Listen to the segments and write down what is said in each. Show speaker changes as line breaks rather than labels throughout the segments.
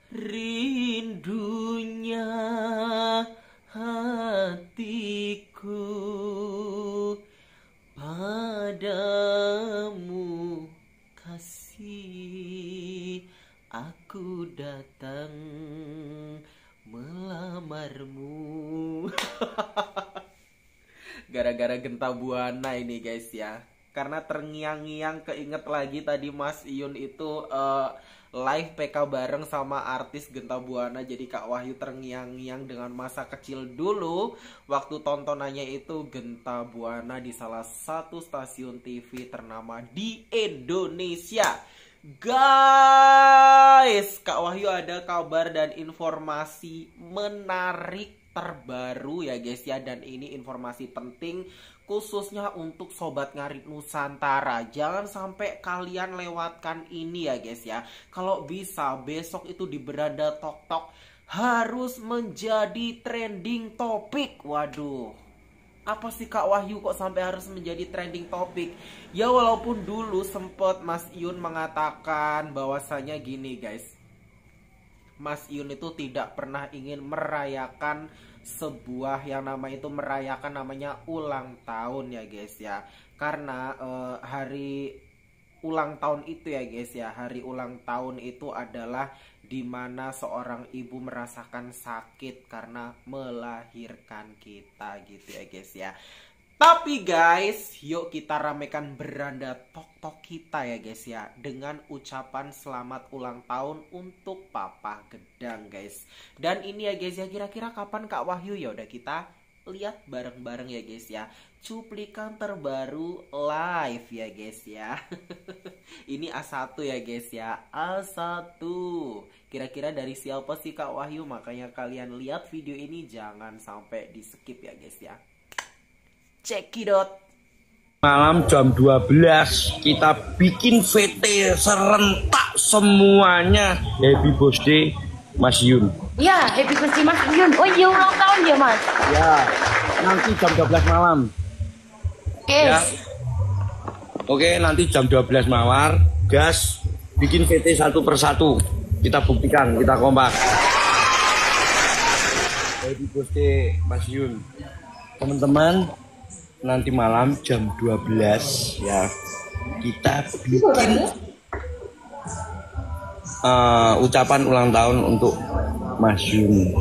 Rindunya hatiku padamu kasih, aku datang melamarmu. Gara-gara Genta Buana ini guys ya. Karena terngiang-ngiang keinget lagi tadi Mas Iyun itu live PK bareng sama artis Genta Buana. Jadi Kak Wahyu terngiang-ngiang dengan masa kecil dulu waktu tontonannya itu Genta Buana di salah satu stasiun TV ternama di Indonesia. Guys, Kak Wahyu ada kabar dan informasi menarik terbaru ya guys ya. Dan ini informasi penting khususnya untuk Sobat Ngarit Nusantara. Jangan sampai kalian lewatkan ini ya guys ya. Kalau bisa besok itu di Beranda Tok Tok harus menjadi trending topik. Waduh, apa sih Kak Wahyu kok sampai harus menjadi trending topik? Ya walaupun dulu sempet Mas Iyun mengatakan bahwasanya gini guys, Mas Iyun itu tidak pernah ingin merayakan sebuah yang namanya ulang tahun ya guys ya. Karena hari ulang tahun itu ya guys ya, hari ulang tahun itu adalah dimana seorang ibu merasakan sakit karena melahirkan kita gitu ya guys ya. Tapi guys, yuk kita ramekan Beranda Tok Tok kita ya guys ya, dengan ucapan selamat ulang tahun untuk Papa Gedang guys. Dan ini ya guys ya, kira-kira kapan Kak Wahyu? Ya udah kita lihat bareng-bareng ya guys ya. Cuplikan terbaru live ya guys ya. Ini A1 ya guys ya, A1. Kira-kira dari siapa sih Kak Wahyu? Makanya kalian lihat video ini jangan sampai di skip ya guys ya. Cekidot.
Malam jam 12 kita bikin VT serentak semuanya. Happy birthday Mas Yun.
Ya, happy birthday Mas Yun. Oh iya, ulang tahun ya Mas?
Ya, nanti jam 12 malam.
Oke.
Ya. Oke, nanti jam 12 malam. Gas, bikin VT satu persatu. Kita buktikan, kita kompak. Happy birthday Mas Yun. Teman-teman, nanti malam jam 12 ya kita bikin ucapan ulang tahun untuk Mas Yun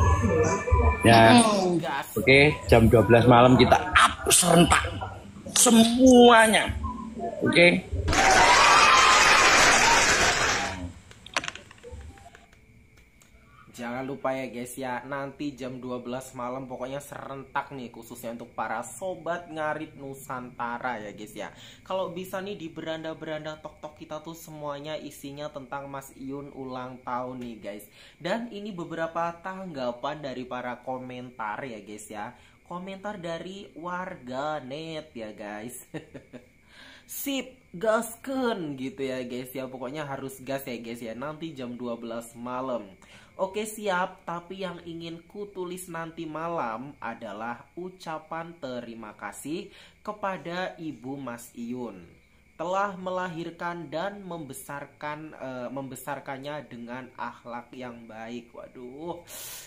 ya. Oke, jam 12 malam kita up serentak semuanya. Oke.
Jangan lupa ya guys ya, nanti jam 12 malam pokoknya serentak nih khususnya untuk para Sobat Ngarit Nusantara ya guys ya. Kalau bisa nih di beranda-beranda Tok Tok kita tuh semuanya isinya tentang Mas Iyun ulang tahun nih guys. Dan ini beberapa tanggapan dari para komentar ya guys ya. Komentar dari warga net ya guys. Sip, gasken gitu ya guys ya. Pokoknya harus gas ya guys ya, nanti jam 12 malam. Oke siap, tapi yang ingin kutulis nanti malam adalah ucapan terima kasih kepada Ibu Mas Iyun telah melahirkan dan membesarkannya dengan akhlak yang baik. Waduh,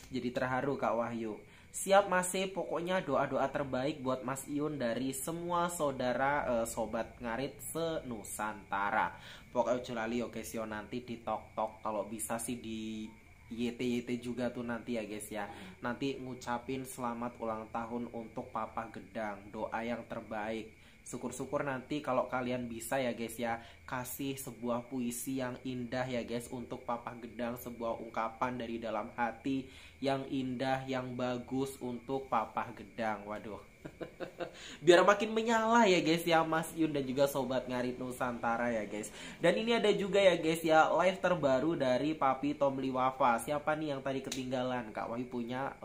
jadi terharu Kak Wahyu. Siap masih, pokoknya doa-doa terbaik buat Mas Iyun dari semua saudara Sobat Ngarit se-Nusantara. Pokoknya uculali oke sio nanti di Tok Tok, kalau bisa sih di YT juga tuh nanti ya guys ya. Nanti ngucapin selamat ulang tahun untuk Papa Gedang, doa yang terbaik. Syukur-syukur nanti kalau kalian bisa ya guys ya, kasih sebuah puisi yang indah ya guys untuk Papa Gedang, sebuah ungkapan dari dalam hati yang indah, yang bagus untuk Papa Gedang. Waduh. Biar makin menyala ya guys ya Mas Yun dan juga Sobat Ngarit Nusantara ya guys. Dan ini ada juga ya guys ya live terbaru dari Papi Tom Liwafa. Siapa nih yang tadi ketinggalan? Kak Wahyu punya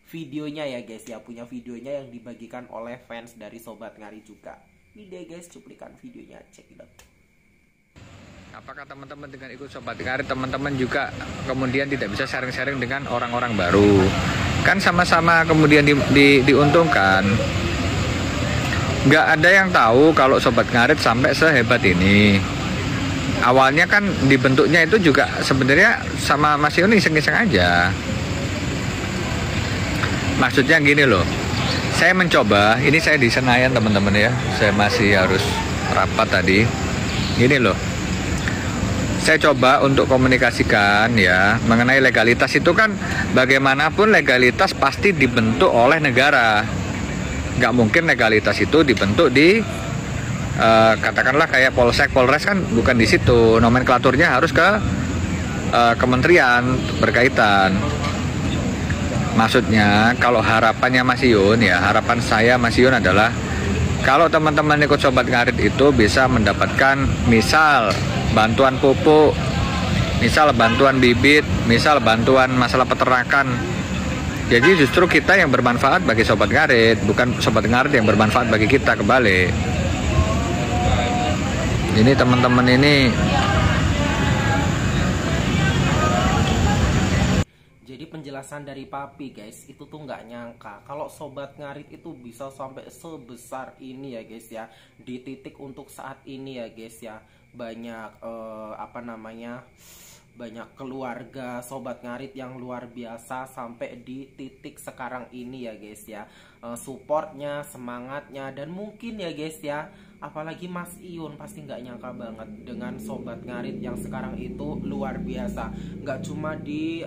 videonya ya guys ya, punya videonya yang dibagikan oleh fans dari Sobat Ngarit juga. Ini deh guys cuplikan videonya, cek it out.
Apakah teman-teman dengan ikut Sobat Ngarit, teman-teman juga kemudian tidak bisa sharing-sharing dengan orang-orang baru? Kan sama-sama kemudian diuntungkan. Nggak ada yang tahu kalau Sobat Ngarit sampai sehebat ini. awalnya kan dibentuknya itu juga sebenarnya sama Mas Ion iseng-iseng aja. Maksudnya gini loh, saya mencoba, ini saya di Senayan teman-teman ya, saya masih harus rapat tadi. Gini loh, saya coba untuk komunikasikan ya mengenai legalitas itu kan bagaimanapun legalitas pasti dibentuk oleh negara. Nggak mungkin legalitas itu dibentuk di katakanlah kayak Polsek, Polres kan bukan di situ, nomenklaturnya harus ke kementerian berkaitan. Maksudnya kalau harapannya Mas Ion ya, harapan saya Mas Ion adalah kalau teman-teman ikut Sobat Ngarit itu bisa mendapatkan misal bantuan pupuk, misal bantuan bibit, misal bantuan masalah peternakan. Jadi justru kita yang bermanfaat bagi Sobat Ngarit, bukan Sobat Ngarit yang bermanfaat bagi kita kembali. Ini teman-teman ini.
Jadi penjelasan dari Papi guys, itu tuh nggak nyangka kalau Sobat Ngarit itu bisa sampai sebesar ini ya guys ya. Di titik untuk saat ini ya guys ya, banyak banyak keluarga Sobat Ngarit yang luar biasa sampai di titik sekarang ini ya guys ya. Supportnya, semangatnya, dan mungkin ya guys ya, apalagi Mas Ion pasti nggak nyangka banget dengan Sobat Ngarit yang sekarang itu luar biasa. Nggak cuma di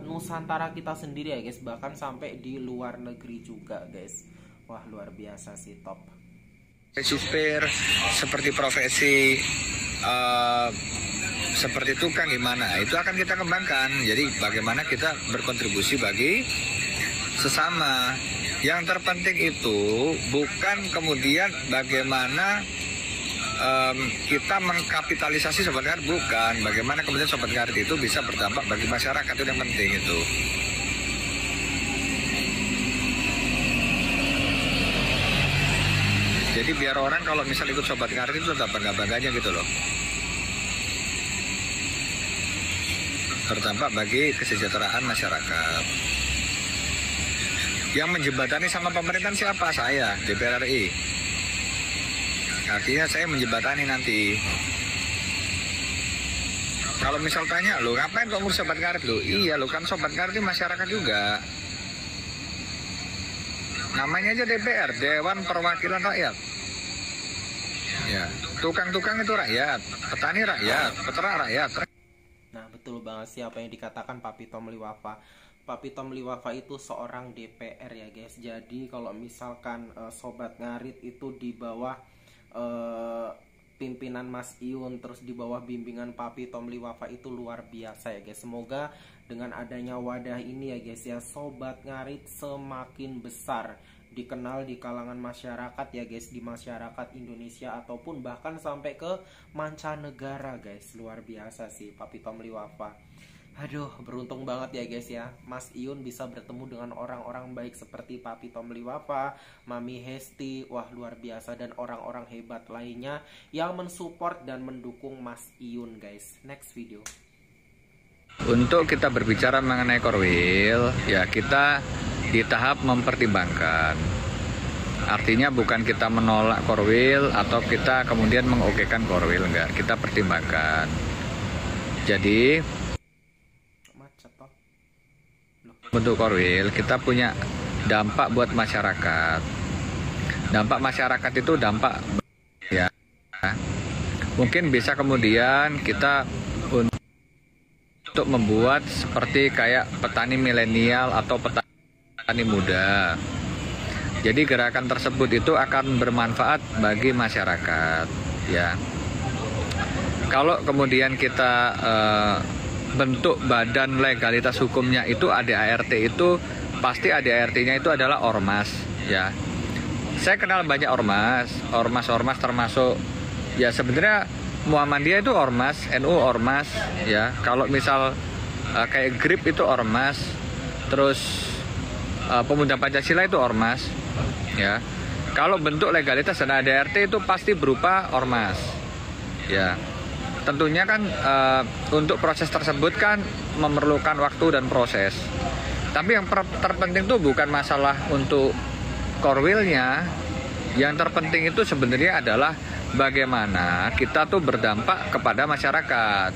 Nusantara kita sendiri ya guys, bahkan sampai di luar negeri juga guys. Wah luar biasa sih, top.
Supir seperti profesi seperti tukang gimana, itu akan kita kembangkan. Jadi bagaimana kita berkontribusi bagi sesama. Yang terpenting itu bukan kemudian bagaimana kita mengkapitalisasi Sobat Ngarit, bukan. Bagaimana kemudian Sobat Ngarit itu bisa berdampak bagi masyarakat, itu yang penting itu. Jadi biar orang kalau misal ikut Sobat Ngarit itu tetap bangga-bangganya gitu loh. Berdampak bagi kesejahteraan masyarakat. Yang menjembatani sama pemerintahan siapa? Saya, DPR RI. Artinya saya menjembatani nanti. Kalau misal tanya, lo ngapain kok ngurus Sobat Ngarit lo? Iya lo kan Sobat Ngarit itu masyarakat juga. Namanya aja DPR, Dewan Perwakilan Rakyat. Ya, tukang-tukang itu rakyat, petani rakyat, peternak rakyat.
Nah betul banget sih apa yang dikatakan Papi Tom Liwafa. Papi Tom Liwafa itu seorang DPR ya guys. Jadi kalau misalkan Sobat Ngarit itu di bawah pimpinan Mas Ion, terus di bawah bimbingan Papi Tom Liwafa, itu luar biasa ya guys. Semoga dengan adanya wadah ini ya guys ya, Sobat Ngarit semakin besar, dikenal di kalangan masyarakat ya guys, di masyarakat Indonesia ataupun bahkan sampai ke mancanegara guys. Luar biasa sih Papi Tom Liwafa. Aduh, beruntung banget ya guys ya, Mas Ion bisa bertemu dengan orang-orang baik seperti Papi Tom Liwafa, Mami Hesti, wah luar biasa, dan orang-orang hebat lainnya yang mensupport dan mendukung Mas Ion guys. Next video.
Untuk kita berbicara mengenai Korwil, ya kita di tahap mempertimbangkan. Artinya bukan kita menolak Korwil atau kita kemudian mengokekan Korwil, enggak, kita pertimbangkan. Jadi untuk Korwil kita punya dampak buat masyarakat. Dampak masyarakat itu dampak ya. Mungkin bisa kemudian kita untuk membuat seperti kayak petani milenial atau petani muda. Jadi gerakan tersebut itu akan bermanfaat bagi masyarakat ya. Kalau kemudian kita bentuk badan legalitas hukumnya itu ADART, itu pasti ADART-nya itu adalah ormas ya. Saya kenal banyak ormas termasuk ya sebenarnya Muhammadiyah itu ormas, NU ormas ya. Kalau misal kayak GRIP itu ormas, terus Pemuda Pancasila itu ormas ya. Kalau bentuk legalitas dan ADART itu pasti berupa ormas ya. Tentunya kan untuk proses tersebut kan memerlukan waktu dan proses. Tapi yang terpenting itu bukan masalah untuk Korwilnya. Yang terpenting itu sebenarnya adalah bagaimana kita tuh berdampak kepada masyarakat.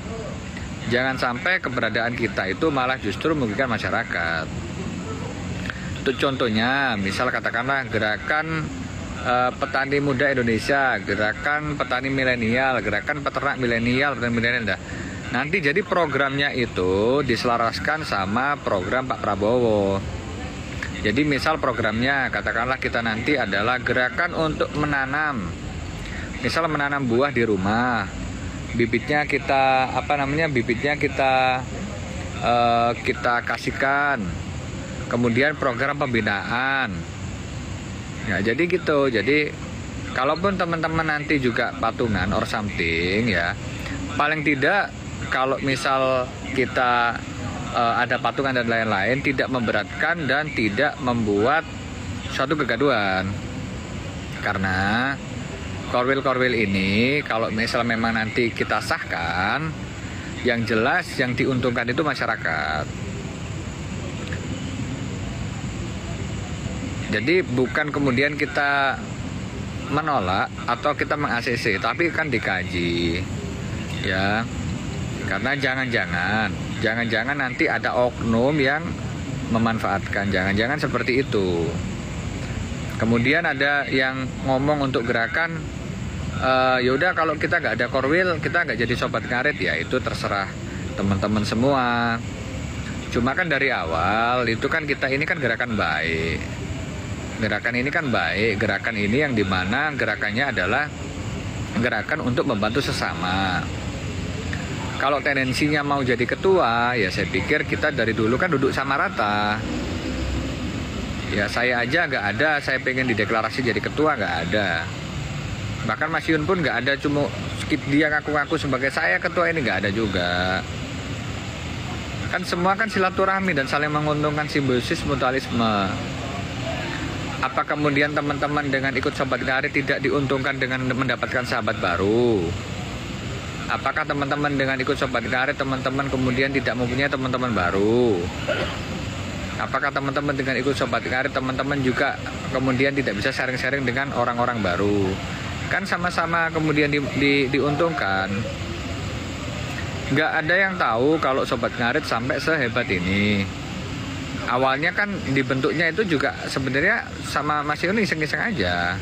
Jangan sampai keberadaan kita itu malah justru merugikan masyarakat. Itu contohnya, misal katakanlah gerakan petani muda Indonesia, gerakan petani milenial, gerakan peternak milenial, nanti jadi programnya itu diselaraskan sama program Pak Prabowo. Jadi misal programnya katakanlah kita nanti adalah gerakan untuk menanam, misal menanam buah di rumah, bibitnya kita kita kasihkan, kemudian program pembinaan. Ya jadi gitu. Jadi kalaupun teman-teman nanti juga patungan or something ya, paling tidak kalau misal kita ada patungan dan lain-lain, tidak memberatkan dan tidak membuat suatu kegaduhan. Karena korwil-korwil ini kalau misal memang nanti kita sahkan, yang jelas yang diuntungkan itu masyarakat. Jadi bukan kemudian kita menolak atau kita meng-ACC, tapi kan dikaji ya. Karena jangan-jangan nanti ada oknum yang memanfaatkan, jangan-jangan seperti itu. Kemudian ada yang ngomong untuk gerakan, yaudah kalau kita nggak ada korwil, kita nggak jadi sobat ngarit, ya itu terserah teman-teman semua. Cuma kan dari awal itu kan kita ini kan gerakan baik. Gerakan ini kan baik, gerakan ini yang dimana gerakannya adalah gerakan untuk membantu sesama. Kalau tendensinya mau jadi ketua, ya saya pikir kita dari dulu kan duduk sama rata. Ya saya aja nggak ada, saya pengen dideklarasi jadi ketua nggak ada. Bahkan Mas Yun pun nggak ada, cuma dia ngaku-ngaku sebagai saya ketua ini nggak ada juga. Kan semua kan silaturahmi dan saling menguntungkan, simbiosis mutualisme. Apa kemudian teman-teman dengan ikut sobat ngarit tidak diuntungkan dengan mendapatkan sahabat baru? Apakah teman-teman dengan ikut sobat ngarit teman-teman kemudian tidak mempunyai teman-teman baru? Apakah teman-teman dengan ikut sobat ngarit teman-teman juga kemudian tidak bisa sharing-sharing dengan orang-orang baru? Kan sama-sama kemudian diuntungkan. Nggak ada yang tahu kalau sobat ngarit sampai sehebat ini. Awalnya kan dibentuknya itu juga sebenarnya sama Mas Yun iseng-iseng aja.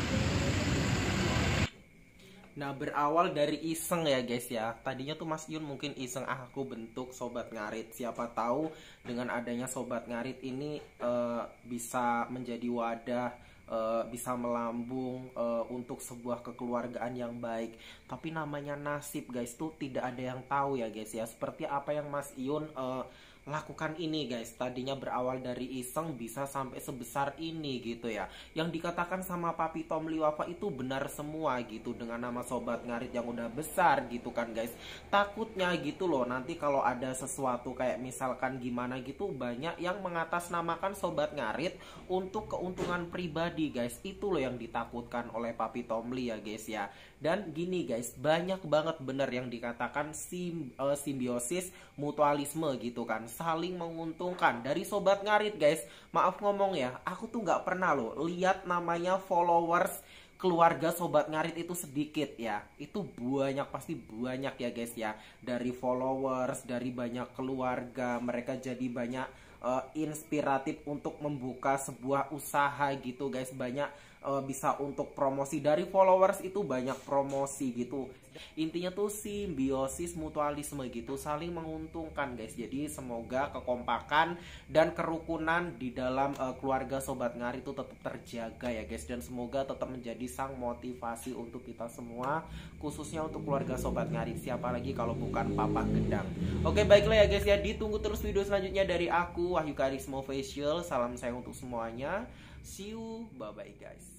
Nah, berawal dari iseng ya guys ya. Tadinya tuh Mas Yun mungkin iseng, aku bentuk sobat ngarit. Siapa tahu dengan adanya sobat ngarit ini bisa menjadi wadah, bisa melambung untuk sebuah kekeluargaan yang baik. Tapi namanya nasib guys tuh tidak ada yang tahu ya guys ya. Seperti apa yang Mas Yun lakukan ini guys. Tadinya berawal dari iseng bisa sampai sebesar ini gitu ya. Yang dikatakan sama Papi Tom Liwafa itu benar semua gitu, dengan nama sobat ngarit yang udah besar gitu kan guys. Takutnya gitu loh nanti kalau ada sesuatu kayak misalkan gimana gitu, banyak yang mengatasnamakan sobat ngarit untuk keuntungan pribadi guys. Itu loh yang ditakutkan oleh Papi Tomli ya guys ya. Dan gini guys, banyak banget bener yang dikatakan simbiosis mutualisme gitu kan, saling menguntungkan dari sobat ngarit guys. Maaf ngomong ya, aku tuh nggak pernah loh lihat namanya followers keluarga sobat ngarit itu sedikit ya. Itu banyak, pasti banyak ya guys ya. Dari followers, dari banyak keluarga, mereka jadi banyak inspiratif untuk membuka sebuah usaha gitu guys. Banyak bisa untuk promosi, dari followers itu banyak promosi gitu. Intinya tuh simbiosis mutualisme gitu, saling menguntungkan guys. Jadi semoga kekompakan dan kerukunan di dalam keluarga sobat ngarit itu tetap terjaga ya guys. Dan semoga tetap menjadi sang motivasi untuk kita semua, khususnya untuk keluarga sobat ngarit. Siapa lagi kalau bukan Papa Gendang. Oke, baiklah ya guys ya, ditunggu terus video selanjutnya dari aku, Wahyu Karisma Official. Salam sayang untuk semuanya. See you, bye bye guys.